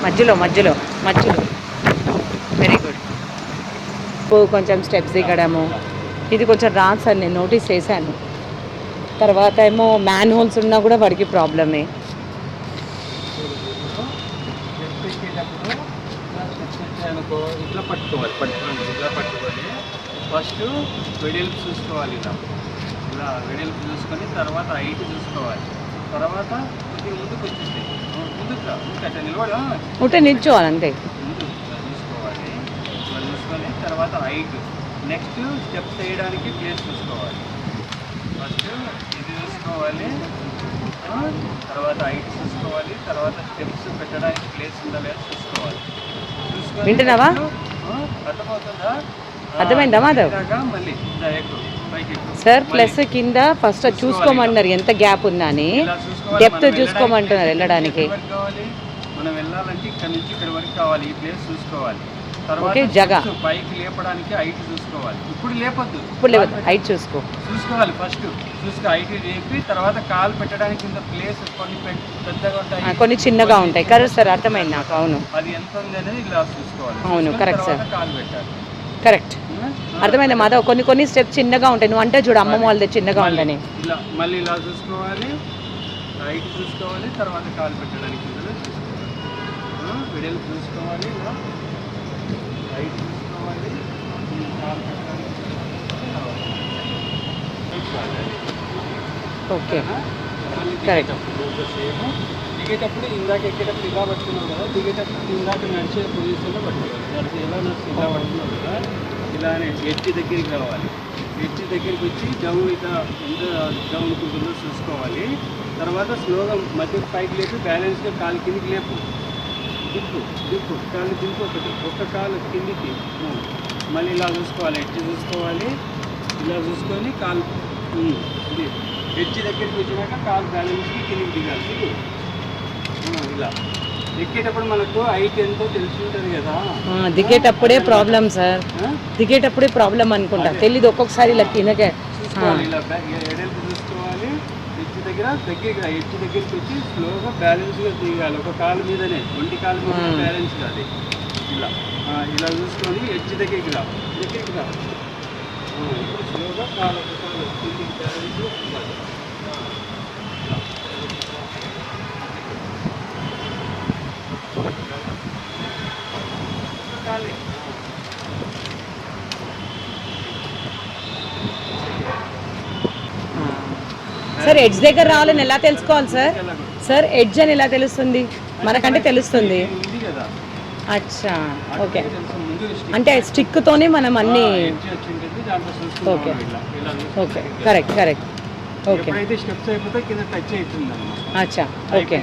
మధ్యలో మధ్యలో మధ్యలో. Very good. కొంచెం స్టెప్స్ దిగడము ఇది కొంచెం రాదు సార్, నేను నోటీస్ చేశాను. తర్వాత ఏమో మ్యాన్ హోల్స్ ఉన్నా కూడా వాడికి ప్రాబ్లమే. ఇట్లా పట్టుకోవాలి, ఇట్లా పట్టుకొని ఫస్ట్ వెడల్పు చూసుకోవాలి. ఇలా వెడల్పు చూసుకొని తర్వాత హైట్ చూసుకోవాలి. తర్వాత కొద్దిగా ముందుకు వచ్చేసి ముందుకు అట్లా నిలబడ ఉంటే నిల్చోవాలి అంతే. ముందు చూసుకోవాలి. ఇట్లా చూసుకొని తర్వాత హైట్, నెక్స్ట్ స్టెప్స్ వేయడానికి ప్లేస్ చూసుకోవాలి. ఫస్ట్ ఇది చూసుకోవాలి, తర్వాత హైట్ చూసుకోవాలి, తర్వాత స్టెప్స్ పెట్టడానికి ప్లేస్ ఉందా లేదా చూసుకోవాలి. చూసుకొని వింటున్నావా? అర్థమవుతుందా? అర్థమైందా మాధవ్? మళ్ళీ సార్ ప్లస్ కింద ఫస్ట్ చూసుకోమన్నారు ఎంత గ్యాప్ ఉందా అని, డెప్త్ చూసుకోమంటున్నారు వెళ్ళడానికి. మనం వెళ్ళాలంటే ఇక్కడ నుంచి ఇక్కడ వరకు కావాలి, ఈ ప్లేస్ చూసుకోవాలి. ఓకే, జగ పైకి లేపడానికి హైట్ చూసుకోవాలి. ఇప్పుడు లేపొద్దు, ఇప్పుడు లేవద్దు, హైట్ చూసుకోవాలి. ఫస్ట్ హైట్ లేపి తర్వాత కాలు పెట్టడానికి ఇంత ప్లేస్ కొన్ని పెద్దగా ఉంటాయి, కొన్ని చిన్నగా ఉంటాయి. కరెక్ట్ సార్, అర్థమైంది నాకు. అవును, అది ఎంత ఉంది అనేది ఇలా చూసుకోవాలి. అవును, కరెక్ట్ సార్, కాలు పెట్టాలి. కరెక్ట్, అర్థమైంది మాధవ్. కొన్ని స్టెప్స్ చిన్నగా ఉంటాయి, నువ్వు అంటే చూడు అమ్మమ్మ వాళ్ళది చిన్నగా ఉందని. ఇలా మళ్ళీ ఇలా చూసుకోవాలి, హైట్ చూసుకోవాలి, తర్వాత కాలు పెట్టడానికి వెడల్పు చూసుకోవాలి, ఇలా హైట్ చూసుకోవాలి, కాలు పెట్టడానికి. Okay, correct. దిగేటప్పుడు ఇందాక ఎక్కేటప్పుడు ఇలా పట్టుకున్నావు కదా, దిగేటప్పుడు ఇందాక నడిచే పొజిషన్లో పట్టుకోవాలి. ఎలా నడిచి ఇలా పట్టుకున్నావు కదా, ఇలానే ఎడ్జ్ దగ్గరికి రావాలి. ఎడ్జ్ దగ్గరికి వచ్చి జవ్ ఇట్లా ఎంత జవ్ అనుకుంటుందో చూసుకోవాలి. తర్వాత స్లోగా మధ్యకి పైకి లేపి బ్యాలెన్స్గా కాలు కిందికి లేపు, దిప్పు కాలు దింపు, ఒక్క కాలు కిందికి. మళ్ళీ ఇలా చూసుకోవాలి, ఎడ్జ్ చూసుకోవాలి, ఇలా చూసుకొని కాలు ఇది ఎడ్జ్ దగ్గరికి వచ్చినాక కాలు బ్యాలెన్స్కి కిందికి దిగాలి. ఇలా ఎక్కేటప్పుడు మనకు హైట్ ఎంతో తెలిసి ఉంటుంది కదా. దిగేటప్పుడే ప్రాబ్లం సార్, దిగేటప్పుడే ప్రాబ్లం అనుకుంటా, తెలీదు ఒక్కొక్కసారి ఇలా కిందకే చూసుకోవాలి. ఇలా ఎడల్పు చూసుకోవాలి, ఎడ్జ్ దగ్గరికి వచ్చి స్లోగా బ్యాలెన్స్గా దిగాలి. ఒక కాలు మీదనే, ఒంటి కాలు మీద బ్యాలెన్స్ కాదు. ఇలా చూసుకొని ఎడ్జ్ దగ్గరికి రా. ఇప్పుడు స్లోగా కాలు ఒక కాలు కిందికి బ్యాలెన్స్ ఇవ్వాలి. సార్ ఎడ్జ్ దగ్గర రావాలని ఎలా తెలుసుకోవాలి సార్? సార్ ఎడ్జ్ అని ఎలా తెలుస్తుంది? మనకంటే తెలుస్తుంది. అచ్చా, ఓకే. అంటే స్టిక్తోనే మనం అన్ని. Okay okay, correct correct. Okay, అచ్చా, ఓకే,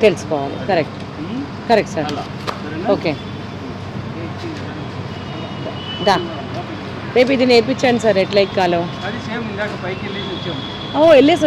తెలుసుకోవాలి. Correct correct sir. ఓకే, దా రేపు ఇది నేర్పించండి సార్, ఎట్లా ఎక్కాలో. అది సేమ్ ఇందాక పైకి వెళ్ళేసి వచ్చాము. ఓ వెళ్ళేసి